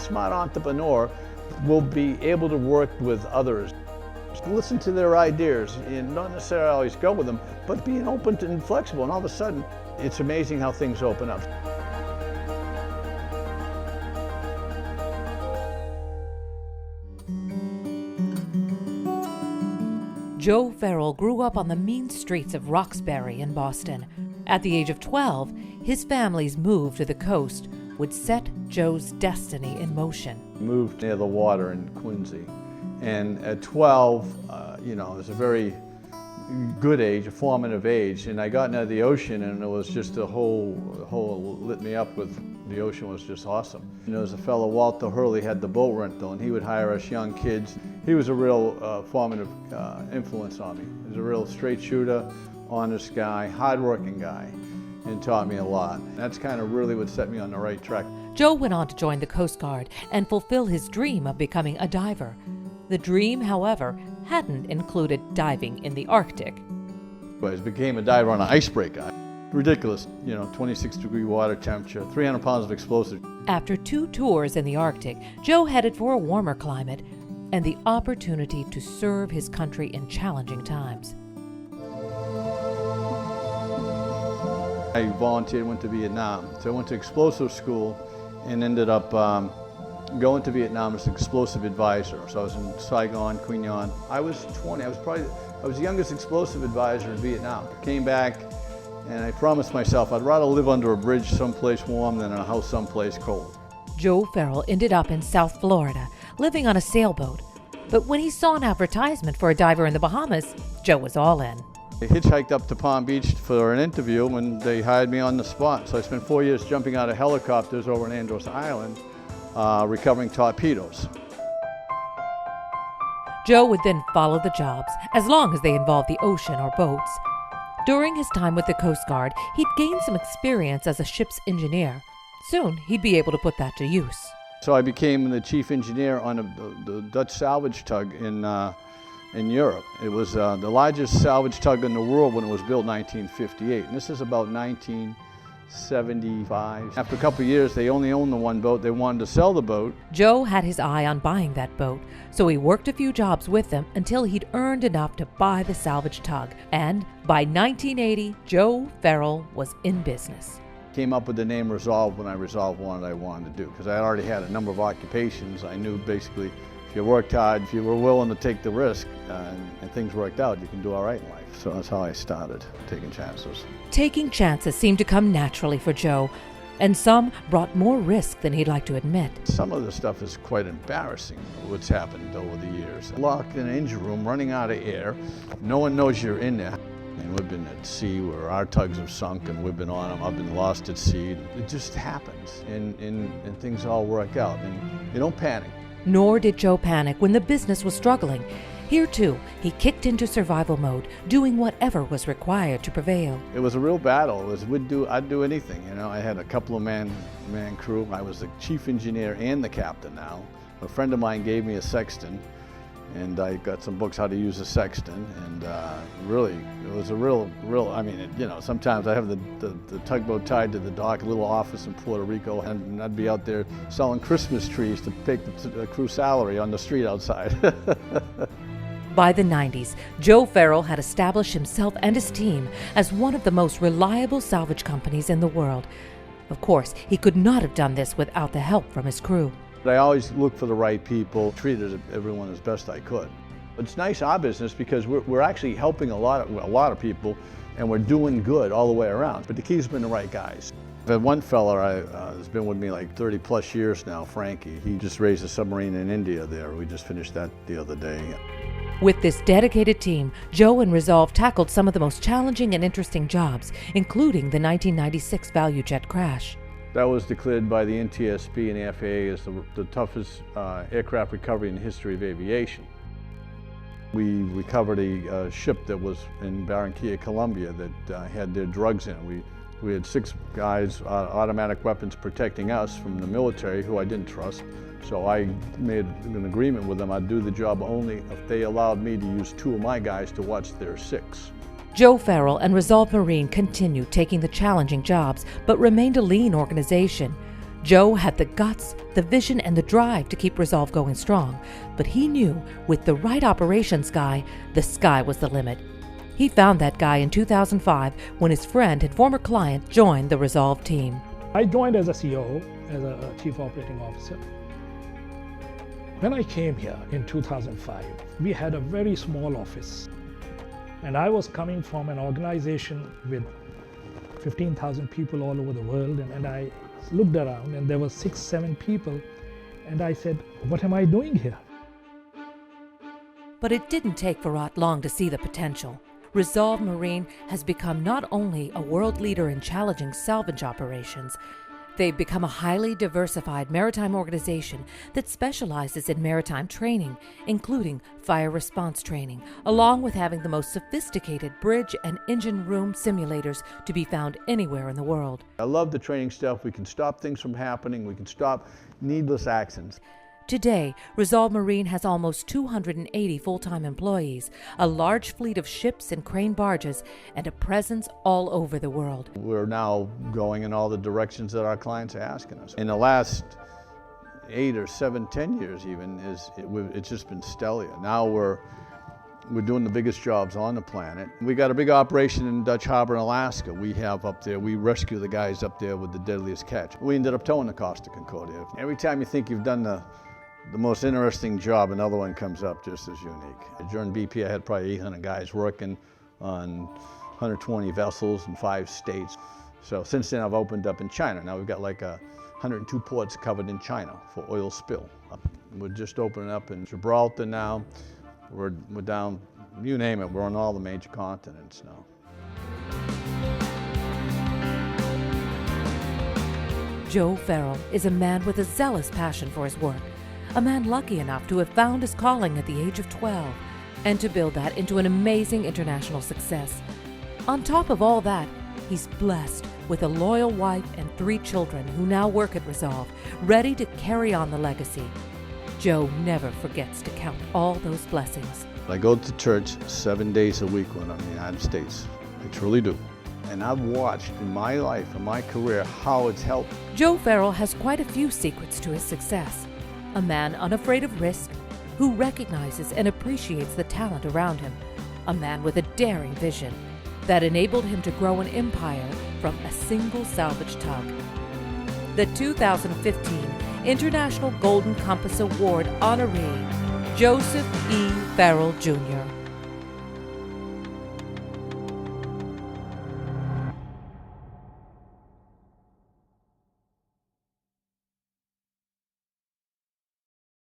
smart entrepreneur will be able to work with others. Listen to their ideas and not necessarily always go with them, but being open and flexible, and all of a sudden, it's amazing how things open up. Joe Farrell grew up on the mean streets of Roxbury in Boston. At the age of 12, his family's move to the coast would set Joe's destiny in motion. Moved near the water in Quincy. And at 12, it was a very good age, a formative age. And I got into the ocean, and it was just the whole lit me up with the ocean was just awesome. There was a fellow, Walter Hurley, had the boat rental, and he would hire us young kids. He was a real formative influence on me. He was a real straight shooter, honest guy, hardworking guy, and taught me a lot. That's kind of really what set me on the right track. Joe went on to join the Coast Guard and fulfill his dream of becoming a diver. The dream, however, hadn't included diving in the Arctic. I became a diver on an icebreaker. Ridiculous, 26-degree water temperature, 300 pounds of explosive. After 2 tours in the Arctic, Joe headed for a warmer climate and the opportunity to serve his country in challenging times. I volunteered, went to Vietnam. So I went to explosive school and ended up going to Vietnam as an explosive advisor. So I was in Saigon, Quy Nhon. I was 20. I was the youngest explosive advisor in Vietnam. Came back and I promised myself I'd rather live under a bridge someplace warm than in a house someplace cold. Joe Farrell ended up in South Florida, living on a sailboat. But when he saw an advertisement for a diver in the Bahamas, Joe was all in. I hitchhiked up to Palm Beach for an interview and they hired me on the spot. So I spent 4 years jumping out of helicopters over in Andros Island, recovering torpedoes. Joe would then follow the jobs, as long as they involved the ocean or boats. During his time with the Coast Guard, he'd gained some experience as a ship's engineer. Soon, he'd be able to put that to use. So I became the chief engineer on the Dutch salvage tug in Europe. It was the largest salvage tug in the world when it was built in 1958. And this is about 1975. After a couple of years, they only owned the one boat. They wanted to sell the boat. Joe had his eye on buying that boat, so he worked a few jobs with them until he'd earned enough to buy the salvage tug. And by 1980, Joe Farrell was in business. Came up with the name Resolve when I resolved what I wanted to do, because I already had a number of occupations. I knew basically if you worked hard, if you were willing to take the risk and things worked out, you can do all right in life. So that's how I started, taking chances. Taking chances seemed to come naturally for Joe, and some brought more risk than he'd like to admit. Some of the stuff is quite embarrassing, what's happened over the years. Locked in an engine room, running out of air, no one knows you're in there. And we've been at sea where our tugs have sunk and we've been on them. I've been lost at sea. It just happens, and things all work out, and you don't panic. Nor did Joe panic when the business was struggling. Here, too, he kicked into survival mode, doing whatever was required to prevail. It was a real battle. I'd do anything. I had a couple of man crew. I was the chief engineer and the captain now. A friend of mine gave me a sextant, and I got some books how to use a sextant, and really, it was a real, sometimes I have the tugboat tied to the dock, a little office in Puerto Rico, and I'd be out there selling Christmas trees to pay the crew salary on the street outside. By the 90s, Joe Farrell had established himself and his team as one of the most reliable salvage companies in the world. Of course, he could not have done this without the help from his crew. I always looked for the right people, treated everyone as best I could. It's nice, our business, because we're actually helping a lot of people, and we're doing good all the way around. But the key's been the right guys. I've had one fella has been with me like 30 plus years now, Frankie. He just raised a submarine in India there. We just finished that the other day. With this dedicated team, Joe and Resolve tackled some of the most challenging and interesting jobs, including the 1996 ValueJet crash. That was declared by the NTSB and the FAA as the toughest aircraft recovery in the history of aviation. We recovered a ship that was in Barranquilla, Colombia, that had their drugs in it. We had 6 guys, automatic weapons, protecting us from the military, who I didn't trust. So I made an agreement with them. I'd do the job only if they allowed me to use 2 of my guys to watch their 6. Joe Farrell and Resolve Marine continued taking the challenging jobs, but remained a lean organization. Joe had the guts, the vision, and the drive to keep Resolve going strong, but he knew with the right operations guy, the sky was the limit. He found that guy in 2005 when his friend and former client joined the Resolve team. I joined as a COO, as a Chief Operating Officer. When I came here in 2005, we had a very small office. And I was coming from an organization with 15,000 people all over the world, and I looked around and there were 6, 7 people, and I said, what am I doing here? But it didn't take Farhat long to see the potential. Resolve Marine has become not only a world leader in challenging salvage operations, they've become a highly diversified maritime organization that specializes in maritime training, including fire response training, along with having the most sophisticated bridge and engine room simulators to be found anywhere in the world. I love the training stuff. We can stop things from happening. We can stop needless accidents. Today, Resolve Marine has almost 280 full-time employees, a large fleet of ships and crane barges, and a presence all over the world. We're now going in all the directions that our clients are asking us. In the last 8 or 7, 10 years even, it's just been stellar. Now we're doing the biggest jobs on the planet. We got a big operation in Dutch Harbor in Alaska. We have up there, we rescue the guys up there with the deadliest catch. We ended up towing the Costa Concordia. Every time you think you've done the most interesting job, another one comes up just as unique. During BP, I had probably 800 guys working on 120 vessels in 5 states. So since then, I've opened up in China. Now we've got like 102 ports covered in China for oil spill. We're just opening up in Gibraltar now. We're down, you name it, we're on all the major continents now. Joe Farrell is a man with a zealous passion for his work, a man lucky enough to have found his calling at the age of 12 and to build that into an amazing international success. On top of all that, he's blessed with a loyal wife and 3 children who now work at Resolve, ready to carry on the legacy. Joe never forgets to count all those blessings. I go to church 7 days a week when I'm in the United States. I truly do. And I've watched in my life and my career how it's helped. Joe Farrell has quite a few secrets to his success. A man unafraid of risk, who recognizes and appreciates the talent around him. A man with a daring vision that enabled him to grow an empire from a single salvage tug. The 2015 International Golden Compass Award honoree, Joseph E. Farrell, Jr.